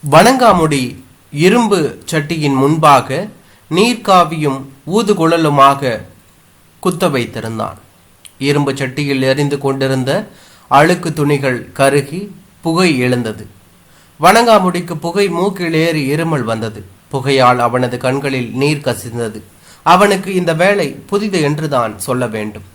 வணங்காமுடி இரும்பு சட்டியின் முன்பாக நீர்க்காவியும் ஊதுகுழலுமாக குத்த வைத்திருந்தான். இரும்பு சட்டியில் எரிந்து கொண்டிருந்த அழுக்கு துணிகள் கருகி புகை எழுந்தது. வணங்காமுடிக்கு புகை மூக்கில் ஏறி இருமல் வந்தது. புகையால் அவனது கண்களில் நீர் கசிந்தது. அவனுக்கு இந்த வேலை புதிது என்றுதான் சொல்ல வேண்டும்.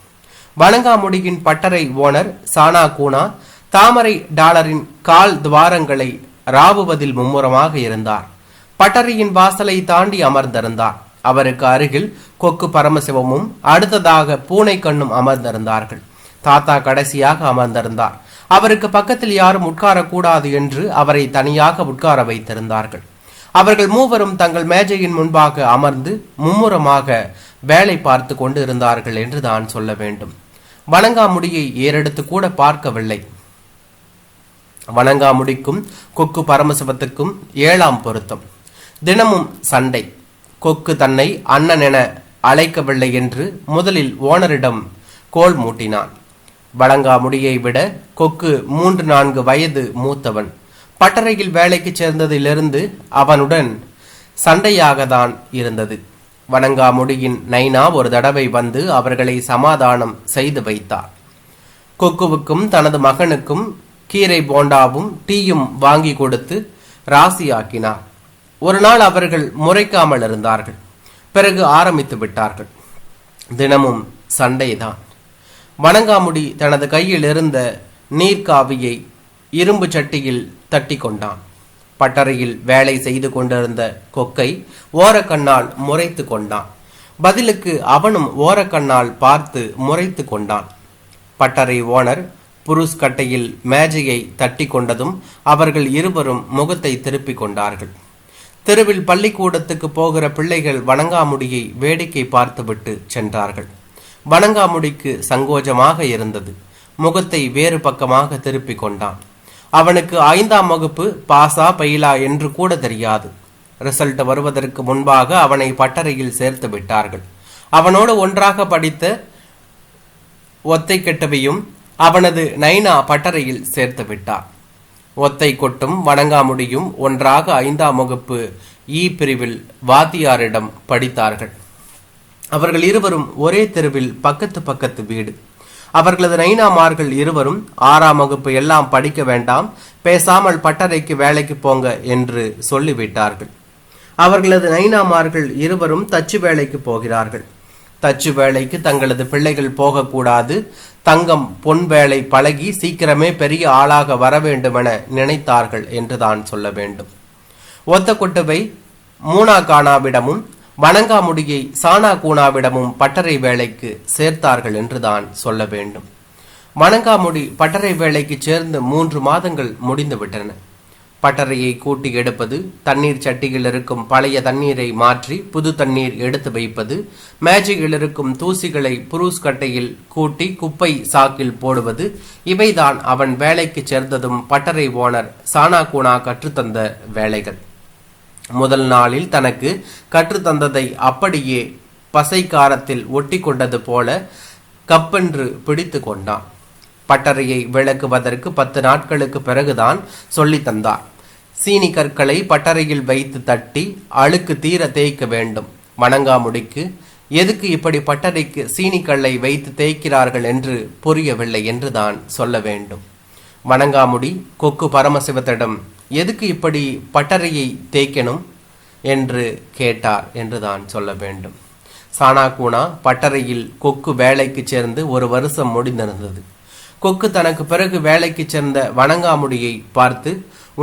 வணங்காமுடியின் பட்டறை ஓனர் சானா கூனா தாமரை டாலரின் கால் துவாரங்களை ராவுவதில் மும்முரமாக இருந்தார். பட்டறையின் வாசலை தாண்டி அமர்ந்திருந்தார். அவருக்கு அருகில் கொக்கு பரமசிவமும் அடுத்ததாக பூனை கண்ணும் அமர்ந்திருந்தார்கள். தாத்தா கடைசியாக அமர்ந்திருந்தார். அவருக்கு பக்கத்தில் யாரும் உட்காரக்கூடாது என்று அவரை தனியாக உட்கார வைத்திருந்தார்கள். அவர்கள் மூவரும் தங்கள் மேஜையின் முன்பாக அமர்ந்து மும்முரமாக வேலை பார்த்து கொண்டு இருந்தார்கள் என்று தான் சொல்ல வேண்டும். வணங்காமுடியை ஏறெடுத்து கூட பார்க்கவில்லை. வணங்காமுடிக்கும் கொக்கு பரமசிவத்துக்கும் 7ஆம் பொருத்தம். தினமும் சண்டை. கொக்கு தன்னை அண்ணன் என அழைக்கவில்லை என்று முதலில் ஓனரிடம் கோல் மூட்டினான். வணங்காமுடியை விட கொக்கு 3-4 வயது மூத்தவன். பட்டறையில் வேலைக்கு சேர்ந்ததிலிருந்து அவனுடன் சண்டையாக தான் இருந்தது. வணங்காமுடியின் நைனா ஒரு தடவை வந்து அவர்களை சமாதானம் செய்து வைத்தார். கொக்குவுக்கும் தனது மகனுக்கும் கீரை போண்டாவும் டீயும் வாங்கி கொடுத்து ராசியாக்கினார். ஒரு நாள் அவர்கள் முறைக்காமல் இருந்தார்கள். பிறகு ஆரம்பித்து விட்டார்கள். தினமும் சண்டைதான். வணங்காமுடி தனது கையில் இருந்த நீர்க்காவியை இரும்பு சட்டியில் தட்டி கொண்டான். பட்டறையில் வேலை செய்து கொண்டிருந்த கொக்கை ஓரக்கண்ணால் முறைத்து கொண்டான். பதிலுக்கு அவனும் ஓரக்கண்ணால் பார்த்து முறைத்து கொண்டான். பட்டறை ஓனர் புருஷ் கட்டையில் மேஜையை தட்டி கொண்டதும் அவர்கள் இருவரும் முகத்தை திருப்பிக் கொண்டார்கள். தெருவில் பள்ளிக்கூடத்துக்கு போகிற பிள்ளைகள் வணங்காமுடியை வேடிக்கை பார்த்துவிட்டு சென்றார்கள். வணங்காமுடிக்கு சங்கோஜமாக இருந்தது. முகத்தை வேறு பக்கமாக திருப்பிக் கொண்டான். அவனுக்கு 5ஆம் வகுப்பு பாசா பயிலா என்று கூட தெரியாது. ரிசல்ட் வருவதற்கு முன்பாக அவனை பட்டறையில் சேர்த்து விட்டார்கள். அவனோடு ஒன்றாக படித்த ஒத்தை கெட்டவையும் அவனது நைனா பட்டறையில் சேர்த்து விட்டார். ஒத்தை கொட்டும் வணங்காமுடியும் ஒன்றாக 5ஆம் வகுப்பு ஈ பிரிவில் வாத்தியாரிடம் படித்தார்கள். அவர்கள் இருவரும் ஒரே தெருவில் பக்கத்து வீடு. அவர்களது நைனாமார்கள் இருவரும் 6ஆம் வகுப்பு எல்லாம் படிக்க வேண்டாம், பேசாமல் பட்டறைக்கு வேலைக்கு போங்க என்று சொல்லிவிட்டார்கள். அவர்களது நைனாமார்கள் இருவரும் தச்சு வேலைக்கு போகிறார்கள். தச்சு வேலைக்கு தங்களது பிள்ளைகள் போகக்கூடாது, தங்கம் பொன் வேலை பழகி சீக்கிரமே பெரிய ஆளாக வர வேண்டும் என நினைத்தார்கள் என்றுதான் சொல்ல வேண்டும். ஒத்த கொட்டுவை மூனா கானாவிடமும் வணங்காமுடியை சானா கூனாவிடமும் பட்டறை வேலைக்கு சேர்த்தார்கள் என்றுதான் சொல்ல வேண்டும். வணங்காமுடி பட்டறை வேலைக்கு சேர்ந்து 3 மாதங்கள் முடிந்து விட்டன. பட்டறையை கூட்டி எடுப்பது, தண்ணீர் சட்டியில் இருக்கும் பழைய தண்ணீரை மாற்றி புது தண்ணீர் எடுத்து வைப்பது, மேஜையில் இருக்கும் தூசிகளை புருஷ் கட்டையில் கூட்டி குப்பை சாக்கில் போடுவது, இவைதான் அவன் வேலைக்கு சேர்ந்ததும் பட்டறை ஓனர் சானா கூனா கற்றுத்தந்த வேலைகள். முதல் நாளில் தனக்கு கற்றுத்தந்ததை அப்படியே பசைக்காரத்தில் ஒட்டி கொண்டது போல கப்பென்று பிடித்து கொண்டான். பட்டறையை விளக்குவதற்கு 10 நாட்களுக்கு பிறகுதான் சொல்லி தந்தார். சீனி கற்களை பட்டறையில் வைத்து தட்டி அழுக்கு தீர தேய்க்க வேண்டும். வணங்காமுடிக்கு எதுக்கு இப்படி பட்டறைக்கு சீனிக்கல்லை வைத்து தேய்க்கிறார்கள் என்று புரியவில்லை என்றுதான் சொல்ல வேண்டும். வணங்காமுடி கொக்கு பரமசிவத்திடம் எதுக்கு இப்படி பட்டறையை தேய்க்கணும் என்று கேட்டார் என்றுதான் சொல்ல வேண்டும். சானா கூனா பட்டறையில் கொக்கு வேலைக்கு சேர்ந்து 1 வருஷம் முடிந்திருந்தது. கொக்கு தனக்கு பிறகு வேலைக்கு சேர்ந்த வணங்காமுடியை பார்த்து,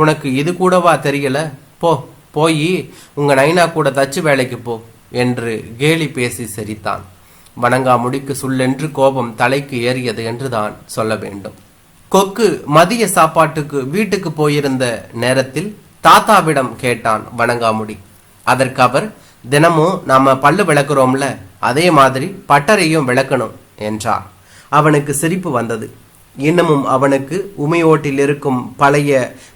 உனக்கு இது கூடவா தெரியல, போய் உங்க நைனா கூட தச்சு வேலைக்கு போ என்று கேலி பேசி சிரித்தான். வணங்காமுடிக்கு சுள்ளென்று கோபம் தலைக்கு ஏறியது என்றுதான் சொல்ல வேண்டும். கொக்கு மதிய சாப்பாட்டுக்கு வீட்டுக்கு போயிருந்த நேரத்தில் தாத்தாவிடம் கேட்டான் வணங்காமுடி. அதற்கு அவர், தினமும் நாம பல்லு விளக்குறோம்ல, அதே மாதிரி பட்டறையும் விளக்கணும் என்றார். அவனுக்கு சிரிப்பு வந்தது. இன்னமும் அவனுக்கு உமையோட்டில் இருக்கும் பழைய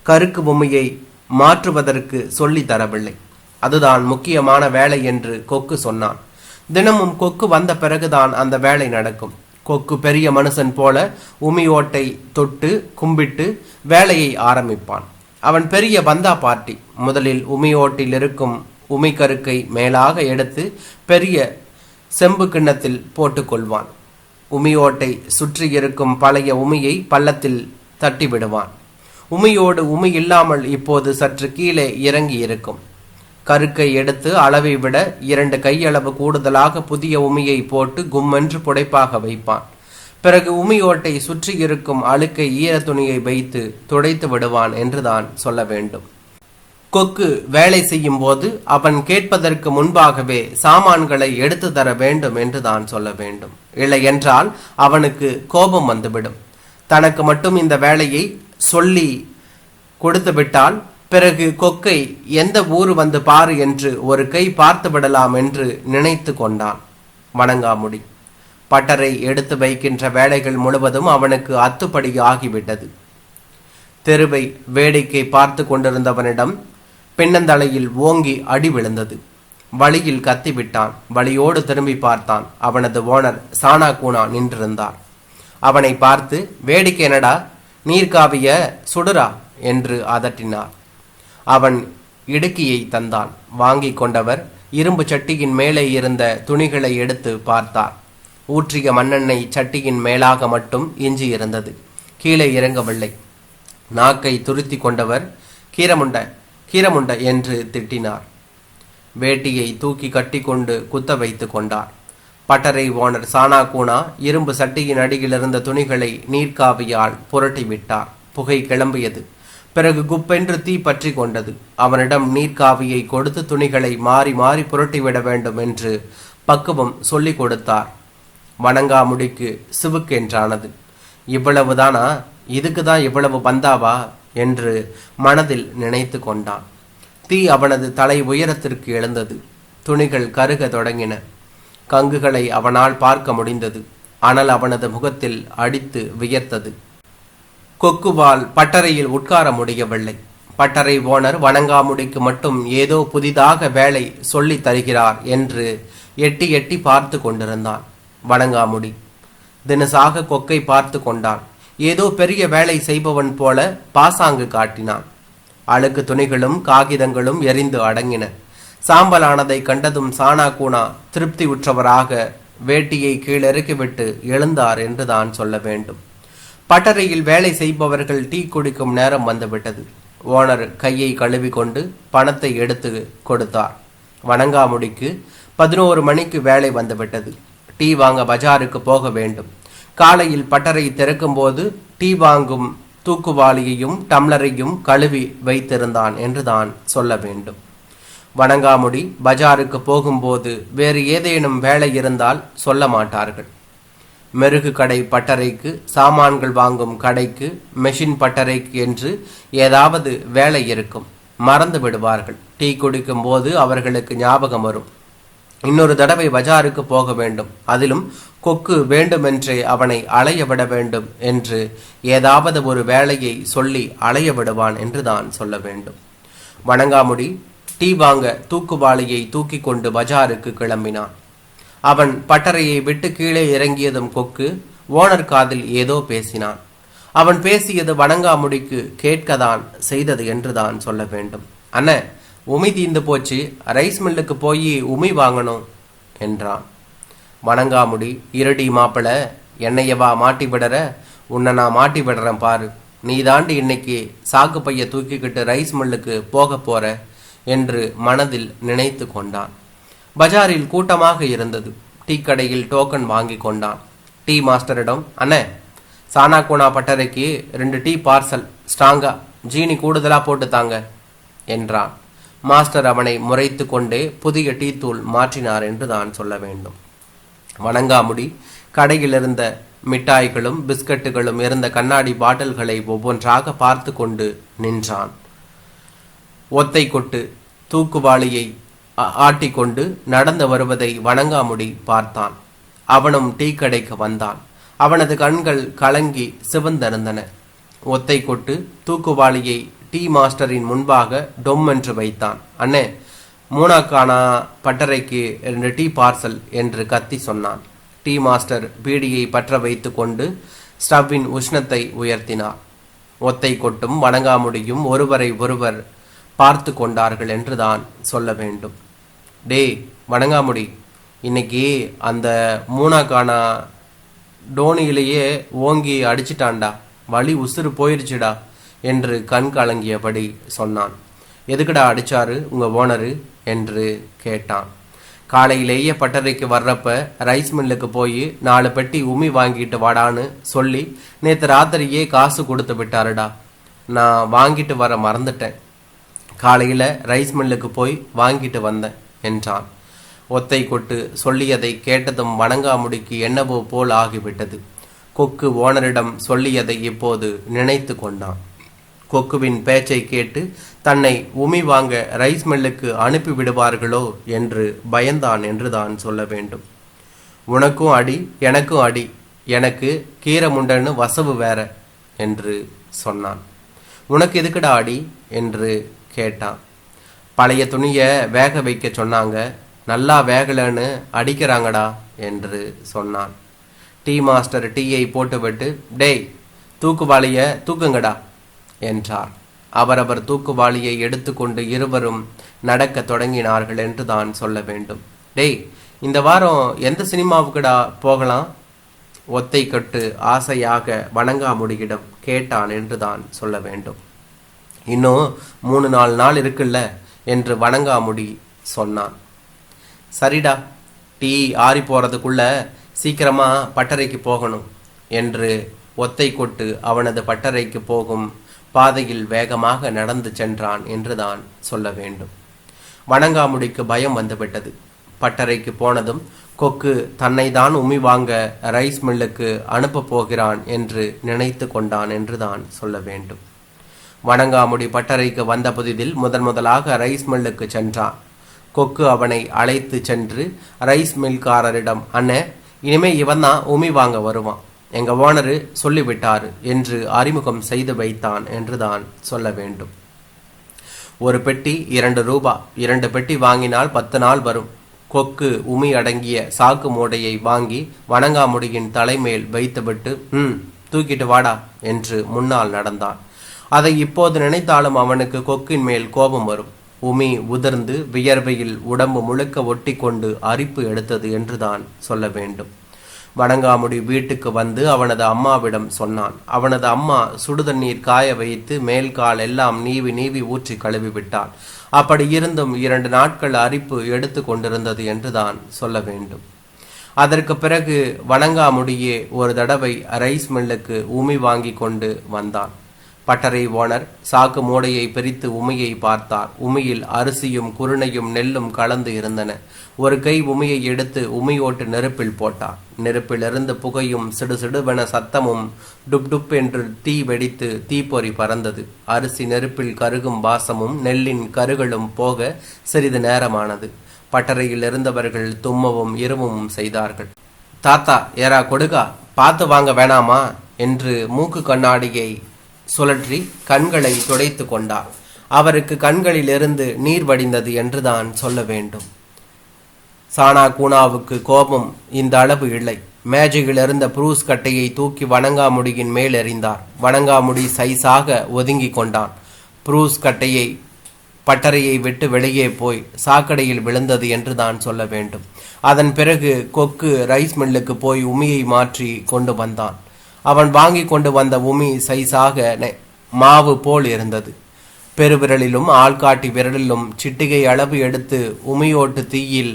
கருக்கு பொம்மையை மாற்றுவதற்கு சொல்லி தரவில்லை. அதுதான் முக்கியமான வேலை என்று கொக்கு சொன்னான். தினமும் கொக்கு வந்த பிறகுதான் அந்த வேலை நடக்கும். கொக்கு பெரிய மனுஷன் போல உமியோட்டை தொட்டு கும்பிட்டு வேலையை ஆரம்பிப்பான். அவன் பெரிய பந்தா பார்ட்டி. முதலில் உமியோட்டில் இருக்கும் உமிக்கருக்கை மேலாக எடுத்து பெரிய செம்பு கிண்ணத்தில் போட்டுக்கொள்வான். உமியோட்டை சுற்றி இருக்கும் பழைய உமியை பள்ளத்தில் தட்டி விடுவான். உமியோடு உமி இல்லாமல் இப்போது சற்று கீழே இறங்கி இருக்கும் கருக்கை எடுத்து அளவை விட 2 கையளவு கூடுதலாக புதிய உமியை போட்டு கும்மென்று புடைப்பாக வைப்பான். பிறகு உமியோட்டை சுற்றி இருக்கும் அழுக்கை ஈர துணியை வைத்து துடைத்து விடுவான் என்றுதான் சொல்ல வேண்டும். கொக்கு வேலை செய்யும் போது அவன் கேட்பதற்கு முன்பாகவே சாமான்களை எடுத்து தர வேண்டும் என்று தான் சொல்ல வேண்டும். இல்லை என்றால் அவனுக்கு கோபம் வந்துவிடும். தனக்கு மட்டும் இந்த வேலையை சொல்லி கொடுத்து விட்டால் பிறகு கொக்கை எந்த ஊரு வந்து பாரு என்று ஒரு கை பார்த்து விடலாம் என்று நினைத்து கொண்டான் வணங்காமுடி. பட்டறை எடுத்து வைக்கின்ற வேலைகள் முழுவதும் அவனுக்கு அத்துப்படி ஆகிவிட்டது. தெருவை வேடிக்கை பார்த்து கொண்டிருந்தவனிடம் பின்னந்தலையில் ஓங்கி அடி விழுந்தது. வழியில் கத்திவிட்டான். வழியோடு திரும்பி பார்த்தான். அவனது ஓனர் சானா கூனா நின்றிருந்தார். அவனை பார்த்து, வேடிக்கை என்னடா, நீர்காவிய சுடுரா என்று அதட்டினார். அவன் இடுக்கியை தந்தான். வாங்கி கொண்டவர் இரும்பு சட்டியின் மேலே இருந்த துணிகளை எடுத்து பார்த்தார். ஊற்றிய மண்ணெண்ணெய் சட்டியின் மேலாக மட்டும் எஞ்சி இருந்தது. கீழே இறங்கவில்லை. நாக்கை துருத்தி கொண்டவர் கீரமுண்ட என்று திட்டினார். வேட்டியை தூக்கி கட்டி கொண்டு குத்த வைத்து கொண்டார். பட்டறை ஓனர் சானா கூனா இரும்பு சட்டியின் அடியில் இருந்த துணிகளை நீர்க்காவியால் புரட்டி விட்டார். புகை கிளம்பியது. பிறகு குப்பென்று தீ பற்றி கொண்டது. அவனிடம் நீர்க்காவியை கொடுத்து துணிகளை மாறி மாறி புரட்டிவிட வேண்டும் என்று பக்குவம் சொல்லிக் கொடுத்தார். வணங்காமுடிக்கு சிவுக்கென்றானது. இவ்வளவுதானா? இதுக்குதான் இவ்வளவு பந்தாவா என்று மனதில் நினைத்து கொண்டான். தீ அவனது தலை உயரத்திற்கு எழுந்தது. துணிகள் கருக தொடங்கின. கங்குகளை அவனால் பார்க்க முடிந்தது. ஆனால் அவனது முகத்தில் அடித்து வியர்த்தது. கொக்குவால் பட்டறையில் உட்கார முடியவில்லை. பட்டறை ஓனர் வணங்காமுடிக்கு மட்டும் ஏதோ புதிதாக வேலை சொல்லி தருகிறார் என்று எட்டி எட்டி பார்த்து கொண்டிருந்தான். வணங்காமுடி தினசாக கொக்கை பார்த்து கொண்டான். ஏதோ பெரிய வேலை செய்பவன் போல பாசாங்கு காட்டினான். அழுக்கு துணிகளும் காகிதங்களும் எரிந்து அடங்கின. சாம்பலானதை கண்டதும் சானா கூனா திருப்தி உற்றவராக வேட்டியை கீழிறக்கிவிட்டு எழுந்தார் என்று தான் சொல்ல வேண்டும். பட்டறையில் வேலை செய்பவர்கள் டீ குடிக்கும் நேரம் வந்துவிட்டது. ஓனர் கையை கழுவி கொண்டு பணத்தை எடுத்து கொடுத்தார். வணங்காமுடிக்கு 11 மணிக்கு வேலை வந்துவிட்டது. டீ வாங்க பஜாருக்கு போக வேண்டும். காலையில் பட்டறை திறக்கும் போது டீ வாங்கும் தூக்குவாளியையும் டம்ளரையும் கழுவி வைத்திருந்தான் என்று தான் சொல்ல வேண்டும். வணங்காமுடி பஜாருக்கு போகும்போது வேறு ஏதேனும் வேலை இருந்தால் சொல்ல மாட்டார்கள். மெருகு கடை பட்டறைக்கு, சாமான்கள் வாங்கும் கடைக்கு, மெஷின் பட்டறைக்கு என்று ஏதாவது வேலை இருக்கும். மறந்து விடுவார்கள். டீ குடிக்கும் போது அவர்களுக்கு ஞாபகம் வரும், இன்னொரு தடவை பஜாருக்கு போக வேண்டும், அதிலும் கொக்கு வேண்டுமென்றே அவனை அலைய விட வேண்டும் என்று ஏதாவது ஒரு வேலையை சொல்லி அலைய விடுவான் என்று தான் சொல்ல வேண்டும். வணங்காமுடி டீ வாங்க தூக்குவாளியை தூக்கி கொண்டு பஜாருக்கு கிளம்பினான். அவன் பட்டறையை விட்டு கீழே இறங்கியதும் கொக்கு ஓனர் காதில் ஏதோ பேசினான். அவன் பேசியது வணங்காமுடிக்கு கேட்கத்தான் செய்தது என்று தான் சொல்ல வேண்டும். அண்ணே, உமி தீந்து போச்சு, ரைஸ் மில்லுக்கு போய் உமி வாங்கணும் என்றான். வணங்காமுடி, இருடி மாப்பிள, என்னையவா மாட்டி விடுற? உன்னை நான் மாட்டி விடுறேன் பாரு. நீ தாண்டி இன்னைக்கு சாக்கு பைய தூக்கிக்கிட்டு ரைஸ் மில்லுக்கு போக போற என்று மனதில் நினைத்து கொண்டான். பஜாரில் கூட்டமாக இருந்தது. டீ கடையில் டோக்கன் வாங்கி கொண்டான். டீ மாஸ்டரிடம், அண்ணே, சானா கூனா பட்டறைக்கு 2 டீ பார்சல், ஸ்ட்ராங்கா, ஜீனி கூடுதலா போட்டு தாங்க என்றான். மாஸ்டர் அவனை முறைத்து கொண்டே புதிய டீ தூள் மாற்றினார் என்று தான் சொல்ல வேண்டும். வணங்காமுடி கடையில் இருந்த மிட்டாய்களும் பிஸ்கட்டுகளும் இருந்த கண்ணாடி பாட்டில்களை ஒவ்வொன்றாக பார்த்து கொண்டு நின்றான். ஒத்தை கொட்டு தூக்குவாளியை ஆட்டிக்கொண்டு நடந்து வருவதை வணங்காமுடி பார்த்தான். அவனும் டீ கடைக்கு வந்தான். அவனது கண்கள் கலங்கி சிவந்திருந்தன. ஒத்தை கொட்டு தூக்குவாளியை டீ மாஸ்டரின் முன்பாக டொம் என்று வைத்தான். அண்ணே, மூணாக்கானா பட்டறைக்கு 2 டீ பார்சல் என்று கத்தி சொன்னான். டீ மாஸ்டர் பீடியை பற்ற வைத்து கொண்டு ஸ்டவ்வின் உஷ்ணத்தை உயர்த்தினார். ஒத்தை கொட்டும் வணங்காமுடியும் ஒருவரை ஒருவர் பார்த்து கொண்டார்கள் என்றுதான் சொல்ல வேண்டும். டேய் வணங்காமுடி, இன்னைக்கு அந்த மூணாக்கானா டோனியிலேயே ஓங்கி அடிச்சிட்டான்டா, வலி உசுறு போயிருச்சுடா என்று கண் கலங்கியபடி சொன்னான். எதுக்குடா அடிச்சாரு உங்க ஓனரு என்று கேட்டான். காலையிலேயே பட்டறைக்கு வர்றப்ப ரைஸ் மில்லுக்கு போய் 4 பெட்டி உமி வாங்கிட்டு வாடான்னு சொல்லி நேற்று ராத்திரியே காசு கொடுத்து விட்டாருடா. நான் வாங்கிட்டு வர மறந்துட்டேன். காலையில் ரைஸ் மில்லுக்கு போய் வாங்கிட்டு வந்தேன் என்றான். ஒத்தை கொட்டு சொல்லியதை கேட்டதும் வணங்காமுடிக்கு என்னவோ போல் ஆகிவிட்டது. கொக்கு ஓனரிடம் சொல்லியதை இப்போது நினைத்து கொண்டான். கொக்குவின் பேச்சை கேட்டு தன்னை உமி வாங்க ரைஸ் மில்லுக்கு அனுப்பி விடுவார்களோ என்று பயந்தான் என்றுதான் சொல்ல வேண்டும். உனக்கும் அடி எனக்கும் அடி, எனக்கு கீரை முண்டன்னு வசவு வேற என்று சொன்னான். உனக்கு எதுக்குடா அடி என்று கேட்டான். பழைய துணியை வேக வைக்க சொன்னாங்க, நல்லா வேகலன்னு அடிக்கிறாங்கடா என்று சொன்னான். டீ மாஸ்டர் டீயை போட்டுவிட்டு டேய் தூக்குவாளியை தூக்குங்கடா என்றார். அவரவர் தூக்குவாளியை எடுத்துக்கொண்டு இருவரும் நடக்க தொடங்கினார்கள் என்று தான் சொல்ல வேண்டும். டேய் இந்த வாரம் எந்த சினிமாவுக்குடா போகலாம்? ஒத்தை கட்டு ஆசையாக வணங்காமுடியிடம் கேட்டான் என்று தான் சொல்ல வேண்டும். இன்னும் 3-4 நாள் இருக்குல்ல என்று வணங்காமுடி சொன்னான். சரிடா, டீ ஆறி போறதுக்குள்ள சீக்கிரமா பட்டறைக்கு போகணும் என்று ஒத்தை கொட்டு அவனது பட்டறைக்கு போகும் பாதையில் வேகமாக நடந்து சென்றான் என்றுதான் சொல்ல வேண்டும். வணங்காமுடிக்கு பயம் வந்துவிட்டது. பட்டறைக்கு போனதும் கொக்கு தன்னை தான் உமி வாங்க ரைஸ் மில்லுக்கு அனுப்ப போகிறான் என்று நினைத்து கொண்டான் என்றுதான் சொல்ல வேண்டும். வணங்காமுடி பட்டறைக்கு வந்த புதிதில் முதலாக ரைஸ் மில்லுக்கு சென்றான். கொக்கு அவனை அழைத்து சென்று ரைஸ் மில்காரரிடம், அண்ணே இனிமே இவன் தான் உமி வாங்க வருவான், எங்க ஓனரு சொல்லிவிட்டாரு என்று அறிமுகம் செய்து வைத்தான் என்றுதான் சொல்ல வேண்டும். ஒரு பெட்டி 2 ரூபாய், 2 பெட்டி வாங்கினால் 10 நாள் வரும். கொக்கு உமி அடங்கிய சாக்கு மூடையை வாங்கி வணங்காமுடியின் தலைமேல் வைத்துவிட்டு தூக்கிட்டு வாடா என்று முன்னால் நடந்தான். அதை இப்போது நினைத்தாலும் அவனுக்கு கொக்கின் மேல் கோபம் வரும். உமி உதிர்ந்து வியர்வையில் உடம்பு முழுக்க ஒட்டி கொண்டு அரிப்பு எடுத்தது என்றுதான் சொல்ல வேண்டும். வணங்காமுடி வீட்டுக்கு வந்து அவனது அம்மாவிடம் சொன்னான். அவனது அம்மா சுடுதண்ணீர் காய வைத்து மேல் கால் எல்லாம் நீவி ஊற்றி கழுவி விட்டாள். அப்படி இருந்தும் 2 நாட்கள் அரிப்பு எடுத்து கொண்டிருந்தது என்றுதான் சொல்ல வேண்டும். அதற்கு பிறகு வணங்காமுடியே ஒரு தடவை ரைஸ் மில்லுக்கு உமி வாங்கி கொண்டு வந்தான். பட்டறை ஓனர் சாக்கு மூடையை பிரித்து உமியை பார்த்தார். உமியில் அரிசியும் குருணையும் நெல்லும் கலந்து இருந்தன. ஒரு கை உமியை எடுத்து உமியோட்டு நெருப்பில் போட்டார். நெருப்பிலிருந்து புகையும் சிடுசிடுவென சத்தமும் டுப் டுப் என்று தீ வெடித்து தீப்பொறி பறந்தது. அரிசி நெருப்பில் கருகும் வாசமும் நெல்லின் கருகளும் போக சிறிது நேரமானது. பட்டறையில் இருந்தவர்கள் தும்மவும் இருமவும் செய்தார்கள். தாத்தா ஏரா கொடுகா, பார்த்து வாங்க வேணாமா என்று மூக்கு கண்ணாடியை சுழற்றி கண்களை துடைத்து கொண்டார். அவருக்கு கண்களிலிருந்து நீர் வடிந்தது என்றுதான் சொல்ல வேண்டும். சானா கூனாவுக்கு கோபம் இந்த அளவு இல்லை. மேஜையில் இருந்த புரூஸ் கட்டையை தூக்கி வணங்காமுடியின் மேல் எறிந்தார். வணங்காமுடி சைஸாக ஒதுங்கி கொண்டான். புரூஸ் கட்டையை பட்டறையை விட்டு வெளியே போய் சாக்கடையில் விழுந்தது என்று தான் சொல்ல வேண்டும். அதன் பிறகு கொக்கு ரைஸ் மில்லுக்கு போய் உமியை மாற்றி கொண்டு வந்தான். அவன் வாங்கி கொண்டு வந்த உமி சைஸாக மாவு போல் இருந்தது. பெருவிரலிலும் ஆள்காட்டி விரலிலும் சிட்டிகை அளவு எடுத்து உமியோட்டு தீயில்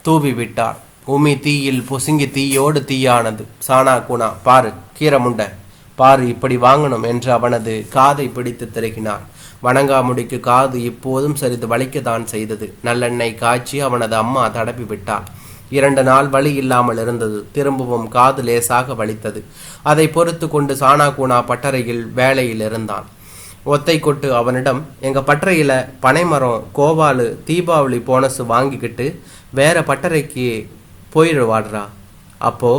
தூவி விட்டார். உமி தீயில் பொசுங்கி தீயோடு தீயானது. சானா கூனா, பாரு கீரமுண்ட, பாரு இப்படி வாங்கணும் என்று அவனது காதை பிடித்து திறகினார். வணங்காமுடிக்கு காது இப்போதும் சிறிது வலிக்கத்தான் செய்தது. நல்லெண்ணெய் காய்ச்சி அவனது அம்மா தடப்பி விட்டாள். 2 நாள் வலி இல்லாமல் இருந்தது. திரும்பவும் காது லேசாக வலித்தது. அதை பொறுத்து கொண்டு சானா கூனா பட்டறையில் வேலையில் இருந்தான். ஒத்தை கொட்டு அவனிடம், எங்க பட்டறையில பனைமரம் கோவாலு தீபாவளி போனஸ் வாங்கிக்கிட்டு வேற பட்டறைக்கு போயிடுவாடுறா. அப்போ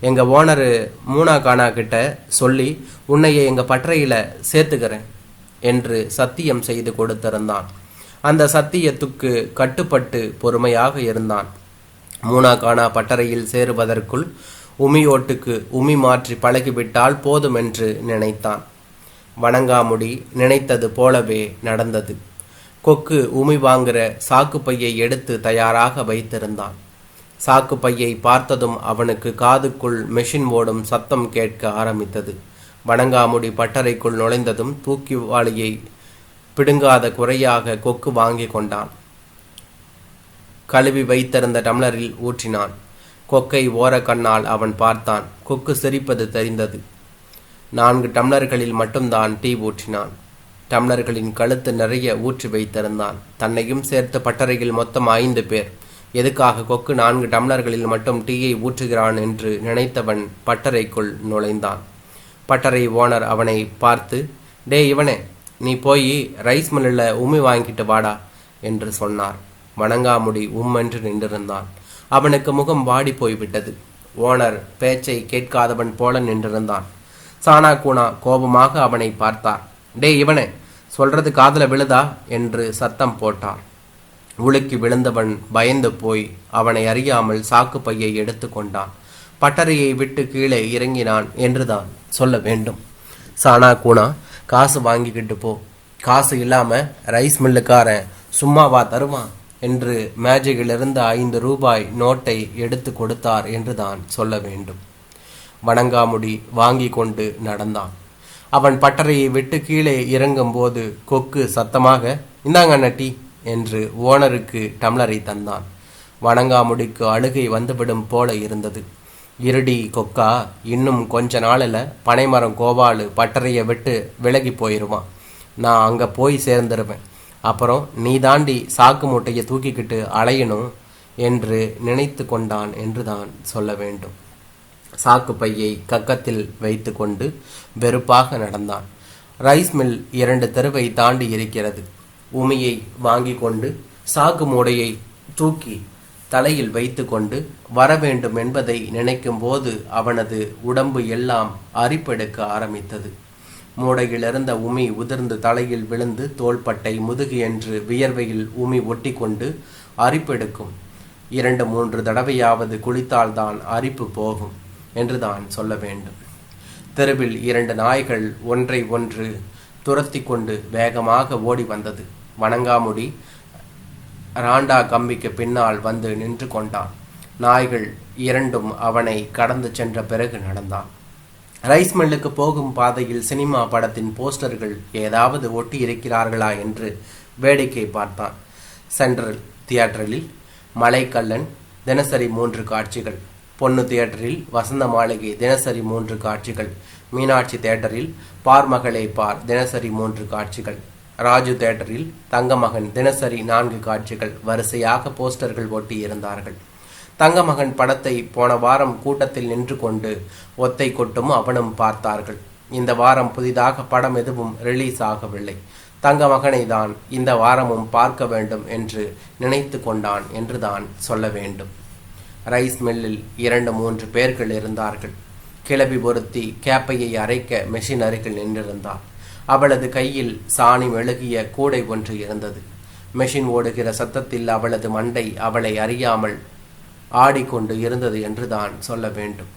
எங்க ஓனரு மூணாக்கானா கிட்ட சொல்லி உன்னைய எங்க பட்டறையில சேர்த்துக்கிறேன் என்று சத்தியம் செய்து கொடுத்திருந்தான். அந்த சத்தியத்துக்கு கட்டுப்பட்டு பொறுமையாக இருந்தான். மூணாக்கானா பட்டறையில் சேருவதற்குள் உமியோட்டுக்கு உமி மாற்றி பழகிவிட்டால் போதும் என்று நினைத்தான். வணங்காமுடி நினைத்தது போலவே நடந்தது. கொக்கு உமி வாங்குற சாக்கு பையை எடுத்து தயாராக வைத்திருந்தான். சாக்கு பையை பார்த்ததும் அவனுக்கு காதுக்குள் மெஷின் ஓடும் சத்தம் கேட்க ஆரம்பித்தது. வணங்காமுடி பட்டறைக்குள் நுழைந்ததும் தூக்கி வாளியை பிடுங்காத குறையாக கொக்கு வாங்கி கொண்டான். கழுவி வைத்திருந்த டம்ளரில் ஊற்றினான். கொக்கை ஓர கண்ணால் அவன் பார்த்தான். கொக்கு சிரிப்பது தெரிந்தது. 4 டம்ளர்களில் மட்டும்தான் டீ ஊற்றினான். டம்ளர்களின் கழுத்து நிறைய ஊற்றி வைத்திருந்தான். தன்னையும் சேர்த்து பட்டறையில் மொத்தம் 5 பேர். எதுக்காக கொக்கு 4 டம்ளர்களில் மட்டும் டீயை ஊற்றுகிறான் என்று நினைத்தவன் பட்டறைக்குள் நுழைந்தான். பட்டறை ஓனர் அவனை பார்த்து, டே இவனே, நீ போய் ரைஸ் மில்லில் உமி வாங்கிட்டு வாடா என்று சொன்னார். வணங்காமுடி என்று நின்றிருந்தான். அவனுக்கு முகம் வாடி போய்விட்டது. ஓனர் பேச்சை கேட்காதவன் போல நின்றிருந்தான். சானா கூனா கோபமாக அவனை பார்த்தார். டே இவனே, சொல்றது காதல விழுதா என்று சத்தம் போட்டார். உலுக்கி விழுந்தவன் பயந்து போய் அவனை அறியாமல் சாக்கு பையை எடுத்து கொண்டான். பட்டறையை விட்டு கீழே இறங்கினான் என்றுதான் சொல்ல வேண்டும். சானா கூனா, காசு வாங்கிக்கிட்டு போ. காசு இல்லாம ரைஸ் மில்லுக்காரன் சும்மாவா தருவான் என்று மேஜையிலிருந்து 5 ரூபாய் நோட்டை எடுத்து கொடுத்தார் என்றுதான் சொல்ல வேண்டும். வணங்காமுடி வாங்கி கொண்டு நடந்தான். அவன் பட்டறையை விட்டு கீழே இறங்கும் போது கொக்கு சத்தமாக, இந்தாங்க டீ என்று ஓனருக்கு டம்ளரை தந்தான். வணங்காமுடிக்கு அழுகை வந்துவிடும் போல இருந்தது. இருடி கொக்கா, இன்னும் கொஞ்ச நாளில் பனைமரம் கோபாலு பட்டறையை விட்டு விலகி போயிடுவான். நான் அங்கே போய் சேர்ந்துருவேன். அப்புறம் நீ தாண்டி சாக்கு மூட்டையை தூக்கிக்கிட்டு அலையணும் என்று நினைத்து கொண்டான் என்றுதான் சொல்ல வேண்டும். சாக்கு பையை கக்கத்தில் வைத்து கொண்டு வெறுப்பாக நடந்தான். ரைஸ் மில் 2 தெருவை தாண்டி இருக்கிறது. உமியை வாங்கி கொண்டு சாக்கு மூடையை தூக்கி தலையில் வைத்து கொண்டு வர வேண்டும் என்பதை நினைக்கும் போது அவனது உடம்பு எல்லாம் அரிப்பெடுக்க ஆரம்பித்தது. மூடையிலிருந்த உமி உதிர்ந்து தலையில் விழுந்து தோள்பட்டை முதுகு என்று வியர்வையில் உமி ஒட்டி கொண்டு அரிப்பெடுக்கும். 2-3 தடவையாவது குளித்தால்தான் அரிப்பு போகும் என்றுதான் சொல்ல வேண்டும். தெருவில் 2 நாய்கள் ஒன்றை ஒன்று துரத்தி கொண்டு வேகமாக ஓடி வந்தது. வணங்காமுடி ராண்டா கம்பிக்கு பின்னால் வந்து நின்று கொண்டான். நாய்கள் 2ம் அவனை கடந்து சென்ற பிறகு நடந்தான். ரைஸ் மில்லுக்கு போகும் பாதையில் சினிமா படத்தின் போஸ்டர்கள் ஏதாவது ஒட்டி இருக்கிறார்களா என்று வேடிக்கை பார்த்தான். சென்ட்ரல் தியேட்டரில் மலைக்கல்லன் தினசரி 3 காட்சிகள், பொண்ணு தியேட்டரில் வசந்த மாளிகை தினசரி 3 காட்சிகள், மீனாட்சி தியேட்டரில் பார்மகளை பார் தினசரி 3 காட்சிகள், ராஜு தியேட்டரில் தங்கமகன் தினசரி 4 காட்சிகள் வரிசையாக போஸ்டர்கள் ஒட்டி இருந்தார்கள். தங்கமகன் படத்தை போன வாரம் கூட்டத்தில் நின்று கொண்டு ஒத்தை கொட்டும் அவனும் பார்த்தார்கள். இந்த வாரம் புதிதாக படம் எதுவும் ரிலீஸ் ஆகவில்லை. தங்கமகனை தான் இந்த வாரமும் பார்க்க வேண்டும் என்று நினைத்து கொண்டான் என்றுதான் சொல்ல வேண்டும். ரைஸ் மில்லில் 2-3 பேர்கள் இருந்தார்கள். கிளவி பொருத்தி கேப்பையை அரைக்க மெஷின் அருகில் நின்றிருந்தார். அவளது கையில் சாணி மெழுகிய கூடை ஒன்று இருந்தது. மெஷின் ஓடுகிற சத்தத்தில் அவளது மண்டை அவளை அறியாமல் ஆடிக்கொண்டு இருந்தது என்றுதான் சொல்ல வேண்டும்.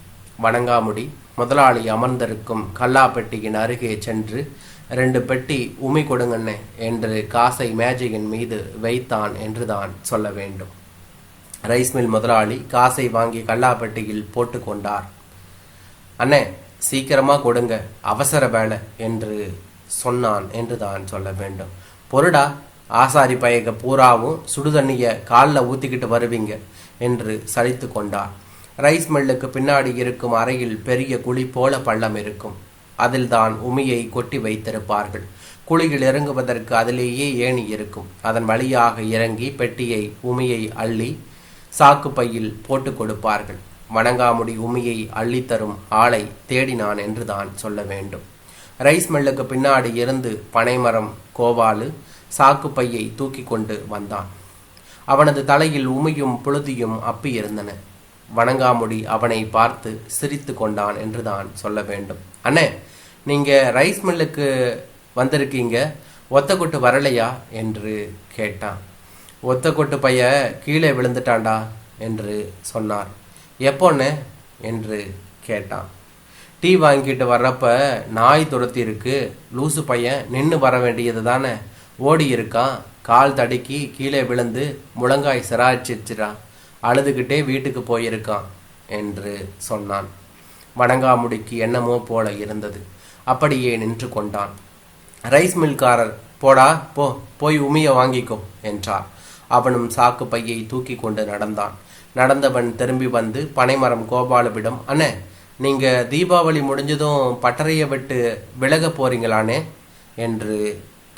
வணங்காமுடி முதலாளி அமர்ந்திருக்கும் கல்லாப்பெட்டியின் அருகே சென்று 2 பெட்டி உமி கொடுங்கண்ணே என்று காசை மேஜையின் மீது வைத்தான் என்றுதான் சொல்ல வேண்டும். ரைஸ் மில் முதலாளி காசை வாங்கி கல்லாப்பெட்டியில் போட்டு கொண்டார். அண்ணே, சீக்கிரமா கொடுங்க, அவசர வேலை என்று சொன்னான் என்றுதான் சொல்ல வேண்டும். பொருடா, ஆசாரி பயக பூராவும் சுடுதண்ணிய காலில் ஊற்றிக்கிட்டு வருவீங்க என்று சலித்து கொண்டார். ரைஸ் மில்லுக்கு பின்னாடி இருக்கும் அறையில் பெரிய குழி போல பள்ளம் இருக்கும். அதில் தான் உமியை கொட்டி வைத்திருப்பார்கள். குழியில் இறங்குவதற்கு அதிலேயே ஏணி இருக்கும். அதன் வழியாக இறங்கி பெட்டியை உமியை அள்ளி சாக்கு பையில் போட்டு கொடுப்பார்கள். வணங்காமுடி உமியை அள்ளித்தரும் ஆளை தேடினான் என்றுதான் சொல்ல வேண்டும். ரைஸ் மில்லுக்கு பின்னாடி இருந்து பனைமரம் கோவாலு சாக்கு பையை தூக்கி கொண்டு வந்தான். அவனது தலையில் உமியும் புழுதியும் அப்பி இருந்தன. வணங்காமுடி அவனை பார்த்து சிரித்து கொண்டான் என்றுதான் சொல்ல வேண்டும். அண்ணே, நீங்க ரைஸ் மில்லுக்கு வந்திருக்கீங்க, ஒத்தக்கொட்டு வரலையா என்று கேட்டான். ஒத்தக்கொட்டு பைய கீழே விழுந்துட்டான்டா என்று சொன்னார். எப்போன்னு என்று கேட்டான். டீ வாங்கிட்டு வர்றப்ப நாய் துரத்தி இருக்கு. லூசு பையன் நின்று வர வேண்டியது தானே, ஓடி இருக்கான். கால் தடுக்கி கீழே விழுந்து முழங்காய் சிராய்ச்சிச்சிரா, அழுதுகிட்டே வீட்டுக்கு போயிருக்கான் என்று சொன்னான். வணங்காமுடிக்கு என்னமோ போல இருந்தது. அப்படியே நின்று கொண்டான். ரைஸ் மில்காரர், போடா போ, போய் உமிய வாங்கிக்கோ என்றார். அவனும் சாக்கு பையை தூக்கி கொண்டு நடந்தான். நடந்தவன் திரும்பி வந்து பனைமரம் கோபாலுவிடம், அண்ணே, நீங்க தீபாவளி முடிஞ்சதும் பட்டறையை விட்டு விலக போறீங்களானே என்று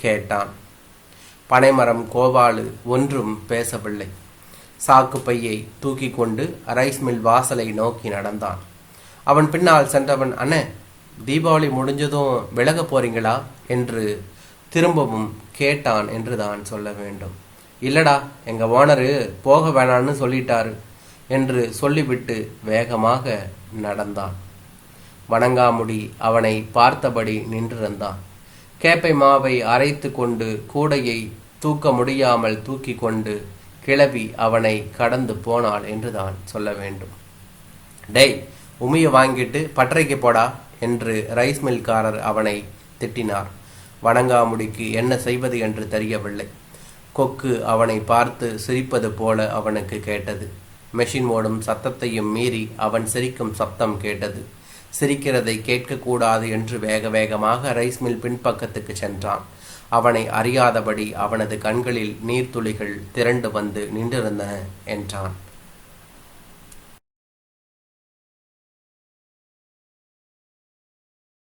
கேட்டான். பனைமரம் கோபாலு ஒன்றும் பேசவில்லை. சாக்கு பையை தூக்கி கொண்டு ரைஸ் மில் வாசலை நோக்கி நடந்தான். அவன் பின்னால் சென்றவன், அண்ணே, தீபாவளி முடிஞ்சதும் விலக போறீங்களா என்று திரும்பவும் கேட்டான் என்று தான் சொல்ல வேண்டும். இல்லடா, எங்க ஓனரு போக வேணான்னு சொல்லிட்டாரு என்று சொல்லிவிட்டு வேகமாக நடந்தான். வணங்காமுடி அவனை பார்த்தபடி நின்றிருந்தான். கேப்பை மாவை அரைத்து கொண்டு கூடையை தூக்க முடியாமல் தூக்கி கொண்டு கிளவி அவனை கடந்து போனாள் என்றுதான் சொல்ல வேண்டும். டேய், உமிய வாங்கிட்டு பட்டறைக்கு போடா என்று ரைஸ் மில்காரர் அவனை திட்டினார். வணங்காமுடிக்கு என்ன செய்வது என்று தெரியவில்லை. கொக்கு அவனை பார்த்து சிரிப்பது போல அவனுக்கு கேட்டது. மெஷின் ஓடும் சத்தத்தையும் மீறி அவன் சிரிக்கும் சத்தம் கேட்டது. சிரிக்கிறதை கேட்கக்கூடாது என்று வேக வேகமாக ரைஸ் மில் பின்பக்கத்துக்கு சென்றான். அவனை அறியாதபடி அவனது கண்களில் நீர்த்துளிகள் திரண்டு வந்து நின்றிருந்தன என்றான்.